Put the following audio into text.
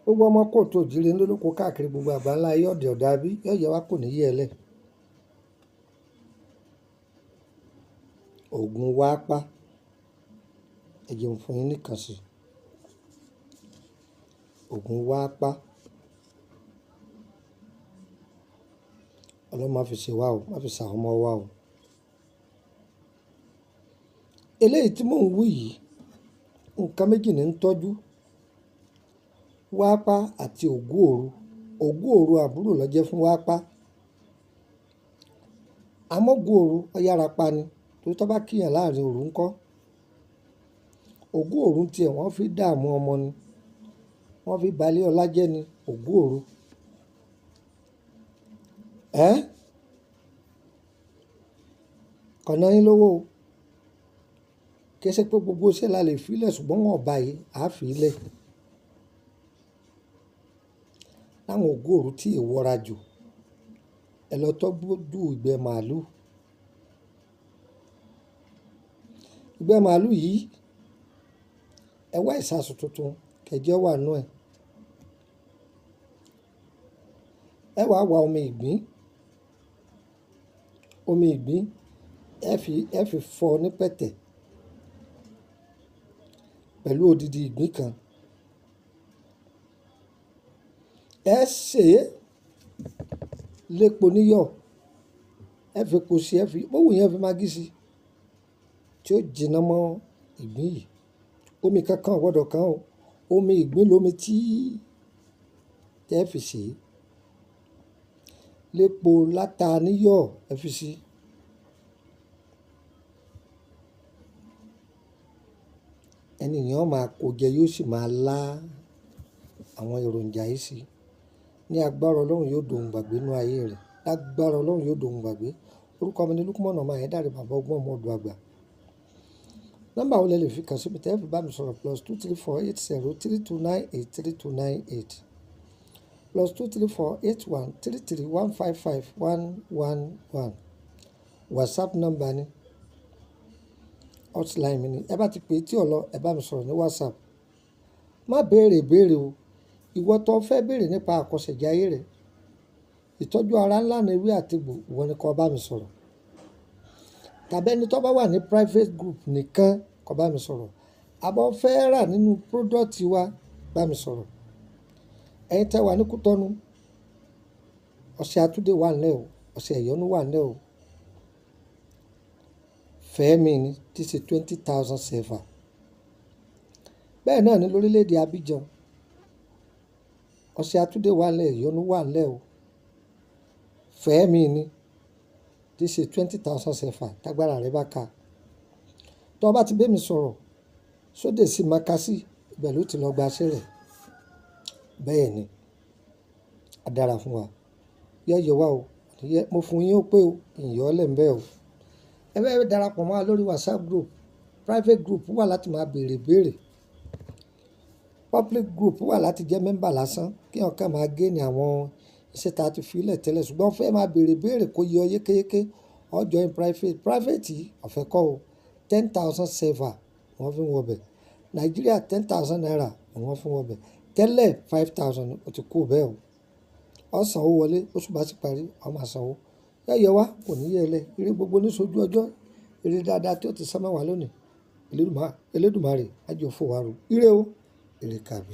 gbogbo ọmọ kóòtù òjíire ńlọ́lọ́kọ káàkiri gbogbo àgbáńlá ayé ọ̀dẹ̀ ọ̀dà bí yọ̀yẹ̀ wá kò ní yẹ ẹlẹ̀. Ogun Warapa ẹ jẹ́ n fún yín nìkan sí. Ogun Warapa ọlọ́run má fi ṣe wá o, má fi ṣàwọn ọmọ wa o. Eléyìí tí mò ń wí yìí nǹkan méjì ní ń tọ́jú, Warapa àti ògún òru. Ògún òru àbúrò ló jẹ́ fún Warapa, àmọ́ ògún òru ó yára pa ni torí tó bá kíyàn láàrin òru ńkọ́. Ògún òru tiẹ̀ wọ́n fi dààmú ọmọ ni, wọ́n fi balẹ̀ ọlá jẹ́ ni. Ògún òru kọ̀nà yín lówó o, kì í ṣe pé gbogbo iṣẹ́ la lè filẹ̀, ṣùgbọ́n wọn ọba yìí á fi ilẹ̀. Láwọn ògún òru tí ìwọra jù ẹ lọ tọ́jú ìgbẹ́ màálù. Ìgbẹ́ màálù yìí ẹ wá ìsasùn tuntun kẹjọ wà nú ẹ̀. Ẹ wá wá omi ìgbín, omi ìgbín ẹ fi fọ ní pẹ̀tẹ̀ pẹ̀lú odidi ìgbín kan. Ẹ sè é lépo níyọ̀, ẹ fi epo sí, ẹ fi owó yẹn fi magí sí tí ó jiná mọ́ ìgbín yìí. Omi kankan ò gbọ́dọ̀ kan o, omi ìgbín lomi tí tẹ́ fi sè é. Lépo láta níyọ̀ ẹ fi sí. Ẹnìyàn máa kó jẹ yóò sì máa lá àwọn èròjà yìí sí. Ní agbára Ọlọ́run yóò dohun gbàgbé nínú ayé rẹ̀. Lágbára Ọlọ́run yóò dohun gbàgbé. Orúkọ mi ni Lukumọ̀nà ọmọ Ayédáre bàbá ọgbọ́n ọmọ ọdún àgbà. Nọ́mbà wo lẹ lè fi kàn sí mi tẹ́ fi bá mi sọ̀rọ̀ +2348032983298 +2348133155111. WhatsApp nọ́mbà ni, hotline mi ni. Ẹ bá ti pè tí ọ̀lọ́ ẹ bá mi sọ̀rọ̀ ní WhatsApp. Má béèrè béèrè o, ìwọ tó fẹ́ béèrè nípa àkọsẹ̀jayé rẹ̀, ìtọ́jú ara ńlá ní ewé àtegbò, ìwọ ni kó bá mi sọ̀rọ̀. Tàbí ẹni tó bá wà ní private group nìkan kó bá mi sọ̀rọ̀. Àbọ̀ fẹ́ rà nínú product wa bá mi sọ̀rọ̀. Ẹ̀yin tẹ́ wà ní Kútọ́nù, ọṣẹ Àtúndé wà nílẹ̀ o, ọṣẹ ìyọnu wà nílẹ̀ o. Fẹ́mi ni tí ṣe 20,000 sefa. Bẹ́ẹ̀ náà ni lórílẹ̀‐èdè Abidjan, ọṣẹ Àtúndé wà nílẹ̀, ìyọnu wà nílẹ̀ o. Fẹ́mi ni tí ṣe 20,000 sefa tágbára rẹ bá ka. Tó bá ti bẹ́ mi sọ̀rọ̀ sóde sí makasi ibẹ̀ ló ti lọ gba aṣẹ́ rẹ̀. Bẹ́ẹ̀ ni a dára fún wa, yọ̀yẹ̀ wá o, mo fún yín ó pé o, ìyọ́ lẹ̀ ń bẹ́ o. Ẹ bẹ́ẹ̀ darapọ̀ mọ́ wa lórí WhatsApp group. Private group wà láti máa béèrè béèrè. Public group wà láti jẹ́ mẹ́mbà lásán kí ọ̀kan máa gé ní àwọn iṣẹ́ tá a ti fi ilẹ̀ tẹ́lẹ̀, ṣùgbọ́n fẹ́ máa béèrè béèrè kó yẹ ọ yékéyéké ọ join private. Private yìí ọ̀fẹ́ kọ́ o, 10,000 sefa wọ́n fi ń wọbẹ̀. Nàìjíríà 10,000 naira wọ́n fi ń wọbẹ̀. Tẹ́lẹ̀ 5,000 ó ti kú bẹ́ẹ̀ o. Ọ sanwó wọlé, oṣù bá ti parí ọ máa sanwó. Yọ̀yẹ̀ wá kò ní yẹ ẹlẹ́. Ire gbogbo ní sojú ọjọ́, ire dáadáa tí ó ti sánmọ́ wa lónìí. Elédùmarè á jẹ́ ó fò wá ru. Ire o, ire kàbí.